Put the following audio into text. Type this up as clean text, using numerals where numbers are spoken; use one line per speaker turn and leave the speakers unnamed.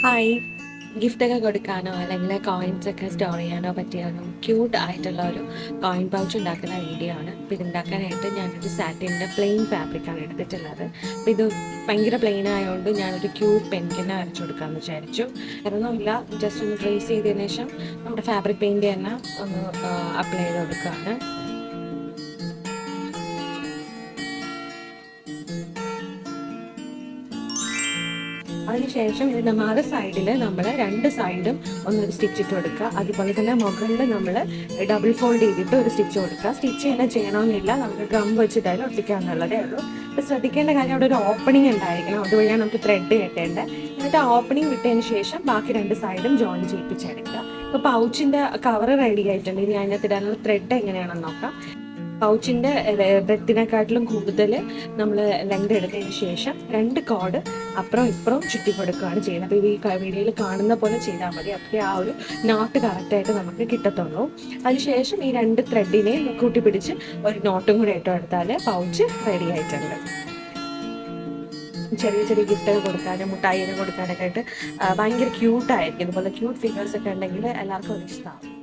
Hi. ഗിഫ്റ്റൊക്കെ കൊടുക്കാനോ അല്ലെങ്കിൽ കോയിൻസൊക്കെ store ചെയ്യാനോ പറ്റിയ ക്യൂട്ട് ആയിട്ടുള്ള ഒരു കോയിൻ പൗച്ച് ഉണ്ടാക്കുന്ന വീഡിയോ ആണ്. അപ്പോൾ ഇതുണ്ടാക്കാനായിട്ട് ഞാനൊരു സാറ്റിൻ്റെ പ്ലെയിൻ ഫാബ്രിക്കാണ് എടുത്തിട്ടുള്ളത്. അപ്പോൾ ഇത് ഭയങ്കര പ്ലെയിൻ ആയതുകൊണ്ട് ഞാനൊരു ക്യൂട്ട് പെൻകിനെ വരച്ചു കൊടുക്കാമെന്ന് വിചാരിച്ചു. വേറൊന്നുമില്ല, ജസ്റ്റ് ഒന്ന് ട്രേസ് ചെയ്തതിന് ശേഷം നമ്മുടെ ഫാബ്രിക് പെയിൻറ് തന്നെ ഒന്ന് അപ്ലൈ ചെയ്ത് കൊടുക്കുകയാണ്. അതിനുശേഷം ഇതിൻ്റെ മറു സൈഡിൽ നമ്മൾ രണ്ട് സൈഡും ഒന്നൊരു സ്റ്റിച്ച് ഇട്ട് കൊടുക്കുക. അതുപോലെ തന്നെ മുകളിൽ നമ്മൾ ഡബിൾ ഫോൾഡ് ചെയ്തിട്ട് ഒരു സ്റ്റിച്ച് കൊടുക്കുക. സ്റ്റിച്ച് തന്നെ ചെയ്യണമെന്നില്ല, നമുക്ക് ഗം വെച്ചിട്ടായാലും ഒട്ടിക്കാമെന്നുള്ളതേ ഉള്ളൂ. അപ്പോൾ ശ്രദ്ധിക്കേണ്ട കാര്യം, അവിടെ ഒരു ഓപ്പണിംഗ് ഉണ്ടായിരിക്കണം, അതുവഴിയാണ് നമുക്ക് ത്രെഡ് കെട്ടേണ്ടത്. എന്നിട്ട് ആ ഓപ്പണിംഗ് വിട്ടതിന് ശേഷം ബാക്കി രണ്ട് സൈഡും ജോയിൻ ചെയ്യിപ്പിച്ചെടുക്കുക. ഇപ്പോൾ പൗച്ചിൻ്റെ കവർ റെഡി ആയിട്ടുണ്ട്. ഇനി അതിനകത്ത് ഇടാനുള്ള ത്രെഡ് എങ്ങനെയാണെന്ന് നോക്കാം. പൗച്ചിൻ്റെ ബ്രെത്തിനെക്കാട്ടിലും കൂടുതൽ നമ്മൾ ലെങ്ത് എടുത്തതിന് ശേഷം രണ്ട് കോഡ് അപ്പുറം ഇപ്പുറം ചുറ്റി കൊടുക്കുകയാണ് ചെയ്യുന്നത്. അപ്പോൾ ഈ വീഡിയോയിൽ കാണുന്ന പോലെ ചെയ്താൽ മതി. അപ്പോൾ ആ ഒരു നോട്ട് കറക്റ്റായിട്ട് നമുക്ക് കിട്ടത്തുള്ളൂ. അതിനുശേഷം ഈ രണ്ട് ത്രെഡിനെ കൂട്ടിപ്പിടിച്ച് ഒരു നോട്ടും കൂടി ഇട്ട് എടുത്താൽ പൗച്ച് റെഡി ആയിട്ടുണ്ട്. ചെറിയ ചെറിയ ഗിഫ്റ്റൊക്കെ കൊടുക്കാനും മുട്ടായിയൊക്കെ കൊടുക്കാനൊക്കെ ആയിട്ട് ഭയങ്കര ക്യൂട്ടായിരിക്കും. ഇതുപോലെ ക്യൂട്ട് ഫിഗേഴ്സൊക്കെ ഉണ്ടെങ്കിൽ എല്ലാവർക്കും അത് ഇഷ്ടമാവും.